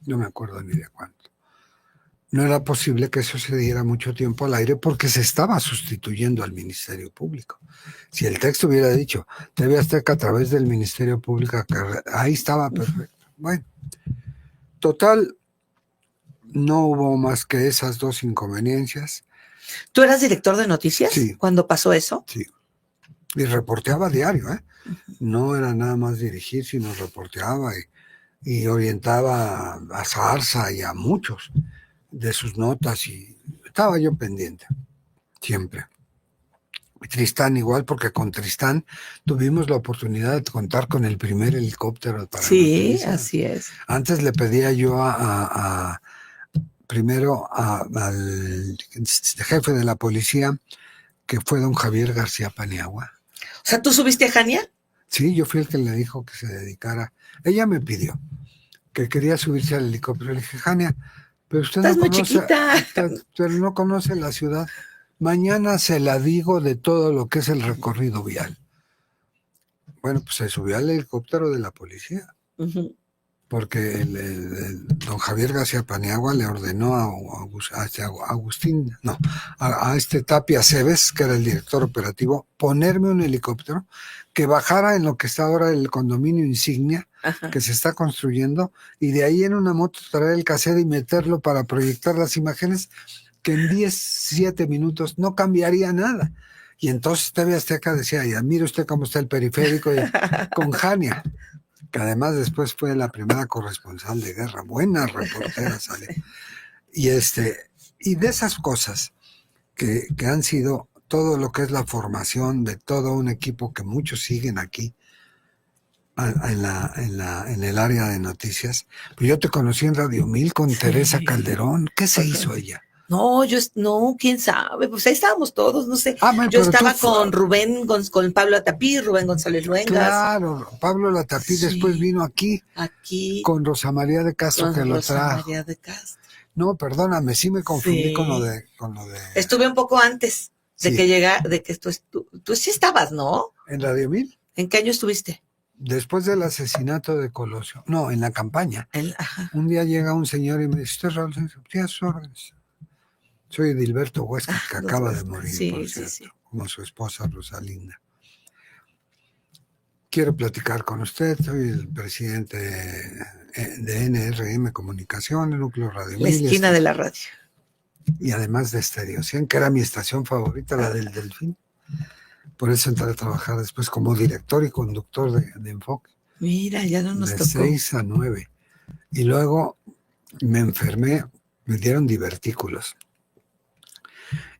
No me acuerdo ni de cuánto. No era posible que eso se diera mucho tiempo al aire porque se estaba sustituyendo al Ministerio Público. Si el texto hubiera dicho TV Azteca a través del Ministerio Público, ahí estaba perfecto. Bueno, total, no hubo más que esas 2 inconveniencias. ¿Tú eras director de noticias? Sí. ¿Cuando pasó eso? Sí. Y reporteaba diario, ¿eh? No era nada más dirigir, sino reporteaba y orientaba a Zarza y a muchos de sus notas y estaba yo pendiente, siempre. Tristán igual, porque con Tristán tuvimos la oportunidad de contar con el primer helicóptero para Sí, noticias. así es. Antes le pedía yo primero al jefe de la policía, que fue don Javier García Paniagua. O sea, ¿tú subiste a Jania? Sí, yo fui el que le dijo que se dedicara. Ella me pidió que quería subirse al helicóptero. Le dije, Jania, pero usted Estás no muy conoce, chiquita. pero no conoce la ciudad. Mañana se la digo de todo lo que es el recorrido vial. Bueno, pues se subió al helicóptero de la policía, Ujú. porque don Javier García Paniagua le ordenó a este Tapia Cebes, que era el director operativo, ponerme un helicóptero que bajara en lo que está ahora el condominio Insignia, Ajá. que se está construyendo, y de ahí en una moto traer el cassette y meterlo para proyectar las imágenes, que en 7 minutos no cambiaría nada. Y entonces TV Azteca decía, ya mire usted cómo está el periférico, con Jania, que además después fue la primera corresponsal de guerra, buena reportera sale. Y de esas cosas que han sido todo lo que es la formación de todo un equipo que muchos siguen aquí en el área de noticias. Pues yo te conocí en Radio 1000 con Teresa Calderón. ¿Qué se hizo ella? No, no, quién sabe, pues ahí estábamos todos, no sé. Yo pero estaba tú con Rubén, con Pablo Atapí, Rubén González Luengas. Claro, Pablo Latapí Sí. después vino aquí con Rosa María de Castro, con que lo Rosa trajo. María de Castro. No, perdóname, sí me confundí Sí. con lo de. Estuve un poco antes de Sí. que llegara, de que tú sí estabas, ¿no? ¿En Radio 1000? ¿En qué año estuviste? Después del asesinato de Colosio. No, en la campaña. Ajá. Un día llega un señor y me dice, ¿usted es Raúl? Sí, a sus órdenes. Soy Edilberto Huesca, que acaba de morir, Sí, por sí, cierto, sí. como su esposa Rosalinda. Quiero platicar con usted, soy el presidente de NRM Comunicación, el Núcleo Radio La 1000. esquina de la radio. Y además de Estéreo 100, que era mi estación favorita, la del Delfín. Por eso entré a trabajar después como director y conductor de Enfoque. Mira, ya no nos de tocó. 6 a 9. Y luego me enfermé, me dieron divertículos.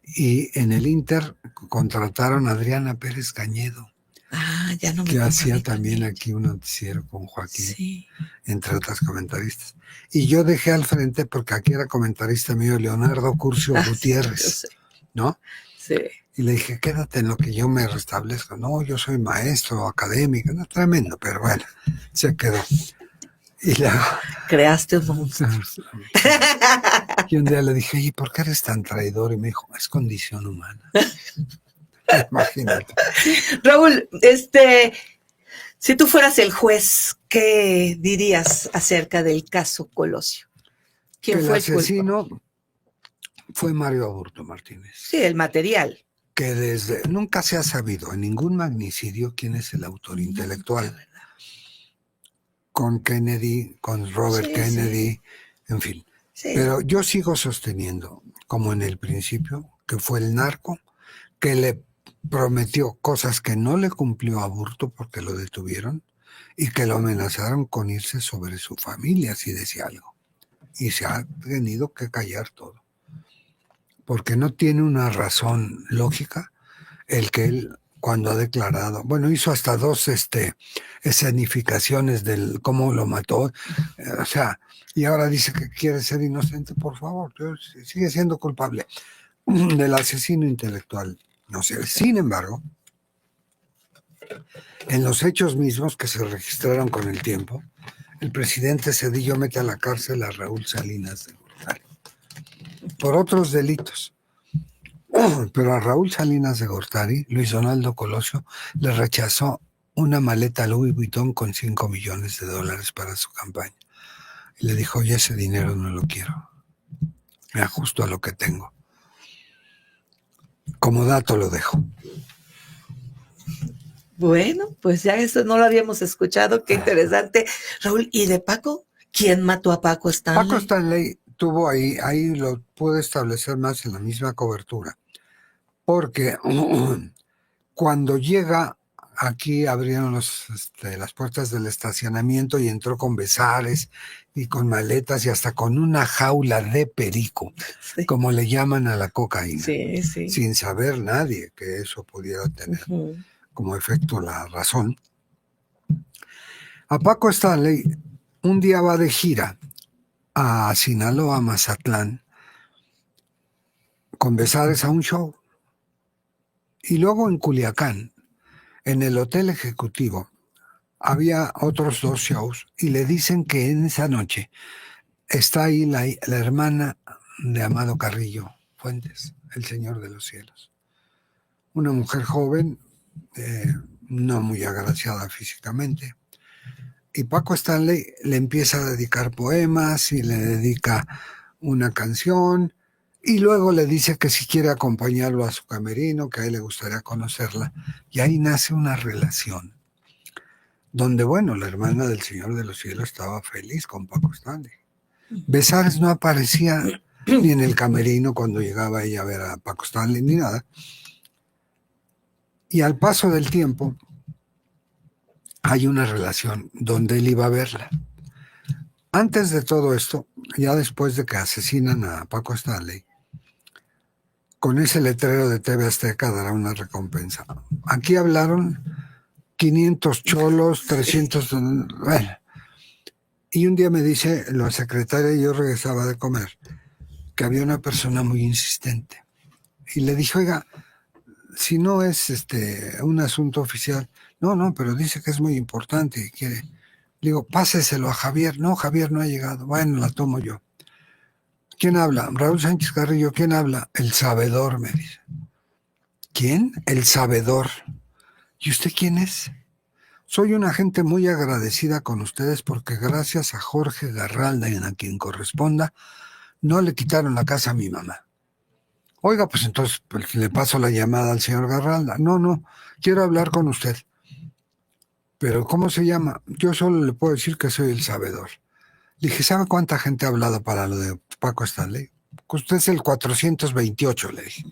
Y en el Inter contrataron a Adriana Pérez Cañedo, Ya no me que toca a hacía mí también aquí un noticiero con Joaquín, Sí. entre otras comentaristas. Y yo dejé al frente, porque aquí era comentarista mío Leonardo Curcio Sí, Gutiérrez, yo sé. ¿no? Sí. Y le dije, quédate en lo que yo me restablezco. No, yo soy maestro académico, no, tremendo, pero bueno, se quedó. Y luego, Creaste un monstruo. y un día le dije, oye, ¿por qué eres tan traidor? Y me dijo, es condición humana. Imagínate. Raúl, si tú fueras el juez, ¿qué dirías acerca del caso Colosio? ¿Quién Que fue el el culpable? asesino fue Mario Aburto Martínez. Sí, el material. Que nunca se ha sabido en ningún magnicidio quién es el autor intelectual. La verdad. Con Kennedy, con Robert Sí, Kennedy, sí. en fin. Sí. Pero yo sigo sosteniendo, como en el principio, que fue el narco que le prometió cosas que no le cumplió a Aburto porque lo detuvieron y que lo amenazaron con irse sobre su familia si decía algo. Y se ha tenido que callar todo. Porque no tiene una razón lógica el que él, cuando ha declarado, bueno, hizo hasta 2 escenificaciones del cómo lo mató, o sea, y ahora dice que quiere ser inocente. Por favor, sigue siendo culpable del asesino intelectual. No sé, sin embargo, en los hechos mismos que se registraron con el tiempo, el presidente Zedillo mete a la cárcel a Raúl Salinas de Gortari por otros delitos. Pero a Raúl Salinas de Gortari, Luis Donaldo Colosio le rechazó una maleta Louis Vuitton con $5 millones para su campaña. Y le dijo, oye, ese dinero no lo quiero. Me ajusto a lo que tengo. Como dato lo dejo. Bueno, pues ya eso no lo habíamos escuchado. Qué interesante. Raúl, ¿y de Paco? ¿Quién mató a Paco Stanley? Paco Stanley tuvo ahí lo pude establecer más en la misma cobertura. Porque Cuando llega, aquí abrieron las puertas del estacionamiento y entró con besares y con maletas y hasta con una jaula de perico, Sí. como le llaman a la cocaína, Sí, sí. sin saber nadie que eso pudiera tener como efecto la razón. A Paco Stanley un día va de gira a Sinaloa, Mazatlán, con besares a un show. Y luego en Culiacán, en el Hotel Ejecutivo, había otros 2 shows y le dicen que en esa noche está ahí la hermana de Amado Carrillo Fuentes, el Señor de los Cielos. Una mujer joven, no muy agraciada físicamente. Y Paco Stanley le empieza a dedicar poemas y le dedica una canción y luego le dice que si quiere acompañarlo a su camerino, que a él le gustaría conocerla. Y ahí nace una relación donde, bueno, la hermana del Señor de los Cielos estaba feliz con Paco Stanley. Besares no aparecía ni en el camerino cuando llegaba ella a ver a Paco Stanley ni nada. Y al paso del tiempo hay una relación donde él iba a verla. Antes de todo esto, ya después de que asesinan a Paco Stanley, con ese letrero de TV Azteca dará una recompensa. Aquí hablaron 500 cholos, 300... Bueno. Y un día me dice la secretaria, y yo regresaba de comer, que había una persona muy insistente. Y le dije, oiga, si no es un asunto oficial, no, pero dice que es muy importante y quiere. Le digo, páseselo a Javier. No, Javier no ha llegado. Bueno, la tomo yo. ¿Quién habla? Raúl Sánchez Carrillo. ¿Quién habla? El sabedor, me dice. ¿Quién? El sabedor. ¿Y usted quién es? Soy una gente muy agradecida con ustedes porque gracias a Jorge Garralda y a quien corresponda, no le quitaron la casa a mi mamá. Oiga, pues entonces le paso la llamada al señor Garralda. No, quiero hablar con usted. Pero ¿cómo se llama? Yo solo le puedo decir que soy el sabedor. Le dije, ¿sabe cuánta gente ha hablado para lo de Paco Stanley? Usted es el 428, le dije.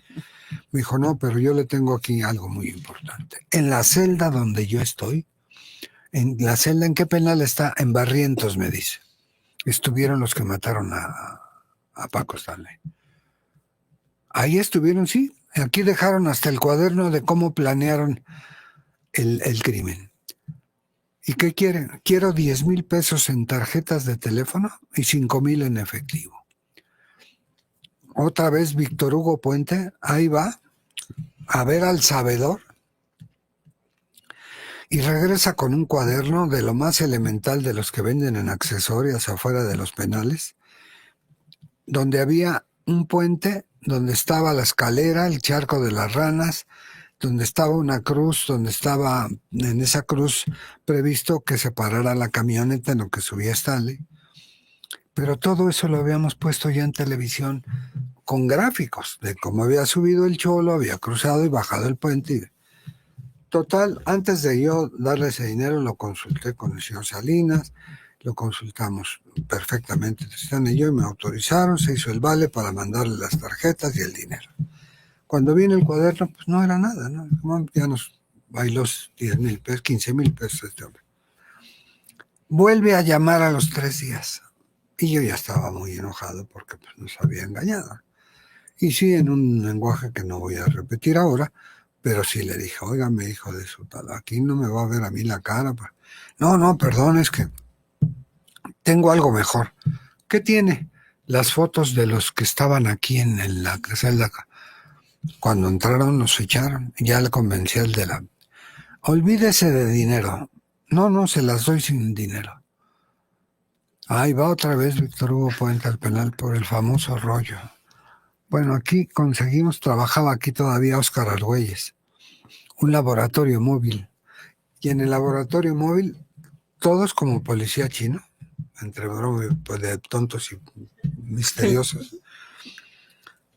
Me dijo, no, pero yo le tengo aquí algo muy importante. En la celda donde yo estoy, en la celda, ¿en qué penal está? En Barrientos, me dice. Estuvieron los que mataron a Paco Stanley. Ahí estuvieron, sí. Aquí dejaron hasta el cuaderno de cómo planearon el crimen. ¿Y qué quieren? Quiero 10,000 pesos en tarjetas de teléfono y 5,000 en efectivo. Otra vez Víctor Hugo Puente, ahí va, a ver al sabedor. Y regresa con un cuaderno de lo más elemental de los que venden en accesorios afuera de los penales, donde había un puente, donde estaba la escalera, el charco de las ranas, donde estaba una cruz, donde estaba en esa cruz previsto que se parara la camioneta en lo que subía Stanley. Pero todo eso lo habíamos puesto ya en televisión con gráficos de cómo había subido el cholo, había cruzado y bajado el puente. Total, antes de yo darle ese dinero, lo consulté con el señor Salinas, lo consultamos perfectamente, Tristan y yo, y me autorizaron, se hizo el vale para mandarle las tarjetas y el dinero. Cuando viene el cuaderno, pues no era nada, ¿no? Ya nos bailó 10,000 pesos, 15,000 pesos este hombre. Vuelve a llamar a los 3 días. Y yo ya estaba muy enojado porque pues, nos había engañado. Y sí, en un lenguaje que no voy a repetir ahora, pero sí le dije, óigame, hijo de su tal, aquí no me va a ver a mí la cara. No, perdón, es que tengo algo mejor. ¿Qué tiene? Las fotos de los que estaban aquí en la celda. Cuando entraron nos echaron. Ya le convencí al de la... Olvídese de dinero. No, se las doy sin dinero. Ahí va otra vez Víctor Hugo Puente al penal por el famoso rollo. Bueno, aquí conseguimos, trabajaba aquí todavía Óscar Argüelles, un laboratorio móvil. Y en el laboratorio móvil, todos como policía chino, entre broma pues de tontos y misteriosos.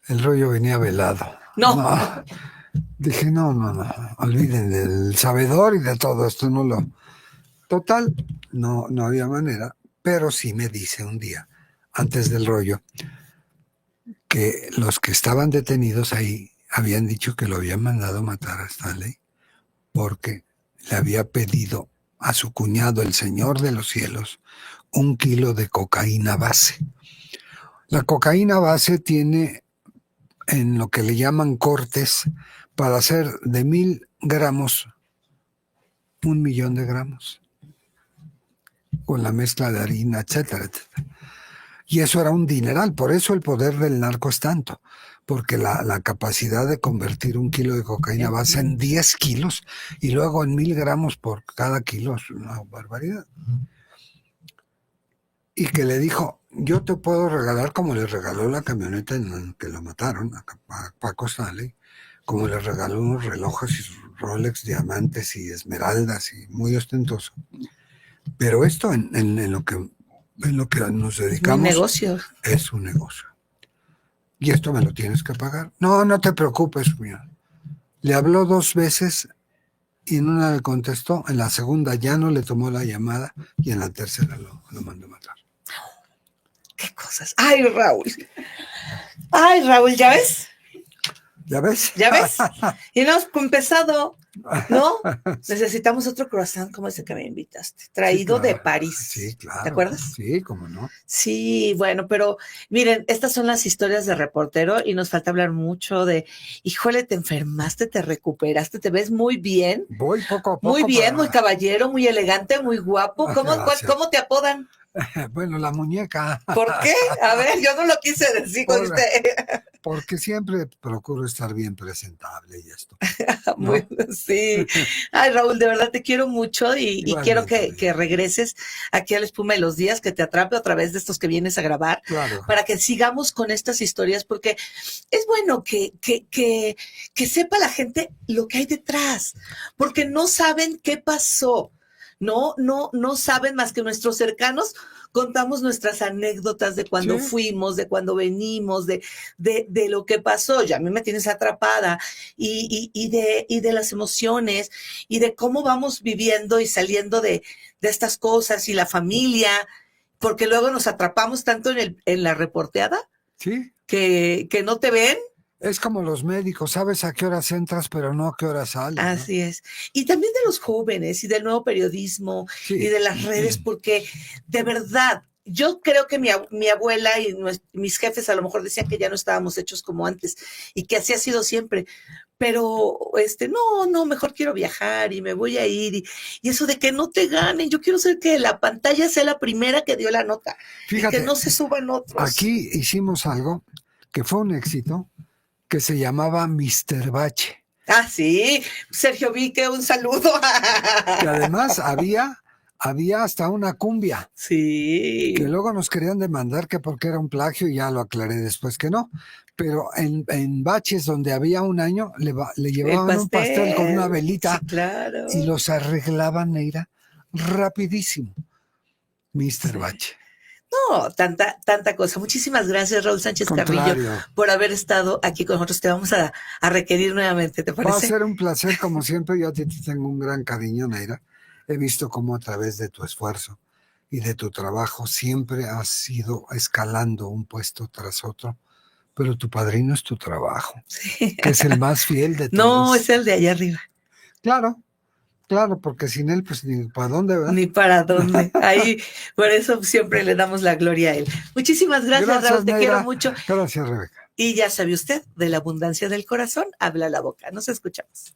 El rollo venía velado. No. Dije, no, olviden del sabedor y de todo esto, no lo... Total, no había manera, pero sí me dice un día, antes del rollo, que los que estaban detenidos ahí habían dicho que lo habían mandado matar a Stanley porque le había pedido a su cuñado, el Señor de los Cielos, 1 kilo de cocaína base. La cocaína base tiene en lo que le llaman cortes para hacer de 1,000 gramos 1,000,000 de gramos, con la mezcla de harina, etcétera, etcétera. Y eso era un dineral, por eso el poder del narco es tanto, porque la capacidad de convertir 1 kilo de cocaína base en 10 kilos y luego en 1,000 gramos por cada kilo es una barbaridad. Y que le dijo, yo te puedo regalar, como le regaló la camioneta en la que lo mataron, a Paco Stanley, como le regaló unos relojes y Rolex, diamantes y esmeraldas y muy ostentoso. Pero esto en lo que nos dedicamos Un negocio. es un negocio. Y esto me lo tienes que pagar. No, no te preocupes, cuñado. Le habló 2 veces y en una le contestó, en la segunda ya no le tomó la llamada y en la tercera lo mandó a matar. Qué cosas. Ay, Raúl. Ay, Raúl, ¿ya ves? ¿Ya ves? ¿Ya ves? Y no hemos empezado, ¿no? Necesitamos otro croissant como ese que me invitaste, traído Sí, claro. de París. Sí, claro. ¿Te acuerdas? Sí, cómo no. Sí, bueno, pero miren, estas son las historias de reportero y nos falta hablar mucho de, híjole, te enfermaste, te recuperaste, te ves muy bien. Voy poco a poco. Muy bien, muy caballero, muy elegante, muy guapo. ¿Cómo te apodan? Bueno, la muñeca. ¿Por qué? A ver, yo no lo quise decir con usted. Porque siempre procuro estar bien presentable y esto. ¿no? Sí. Ay, Raúl, de verdad te quiero mucho y quiero que regreses aquí a la Espuma de los Días, que te atrape a través de estos que vienes a grabar, claro, para que sigamos con estas historias, porque es bueno que sepa la gente lo que hay detrás, porque no saben qué pasó. No saben más que nuestros cercanos. Contamos nuestras anécdotas de cuando fuimos, de cuando venimos, de lo que pasó. Ya a mí me tienes atrapada y de las emociones y de cómo vamos viviendo y saliendo de estas cosas y la familia, porque luego nos atrapamos tanto en la reporteada que no te ven. Es como los médicos, sabes a qué horas entras, pero no a qué horas sales. Así es. Y también de los jóvenes y del nuevo periodismo y de las redes, porque de verdad, yo creo que mi abuela y mis jefes a lo mejor decían que ya no estábamos hechos como antes y que así ha sido siempre. Pero no, mejor quiero viajar y me voy a ir. Y eso de que no te ganen, yo quiero ser que la pantalla sea la primera que dio la nota. Fíjate, y que no se suban otros. Aquí hicimos algo que fue un éxito, que se llamaba Mr. Bache. Ah, sí, Sergio Vique, un saludo. Que además había hasta una cumbia. Sí. Que luego nos querían demandar que porque era un plagio y ya lo aclaré después que no. Pero en baches donde había un año le llevaban un pastel con una velita. Sí, claro. Y los arreglaban, Neira, rapidísimo. Mr. Bache. No, tanta cosa. Muchísimas gracias, Raúl Sánchez Carrillo, por haber estado aquí con nosotros. Te vamos a requerir nuevamente, ¿te parece? Va a ser un placer, como siempre. Yo a ti te tengo un gran cariño, Neira. He visto cómo a través de tu esfuerzo y de tu trabajo siempre has ido escalando un puesto tras otro, pero tu padrino es tu trabajo, que es el más fiel de todos. No, es el de allá arriba. Claro, porque sin él, pues ni para dónde, ¿verdad? Ni para dónde. Ahí, por eso siempre le damos la gloria a él. Muchísimas gracias, Raúl, te quiero mucho. Gracias, Rebeca. Y ya sabe usted, de la abundancia del corazón, habla la boca. Nos escuchamos.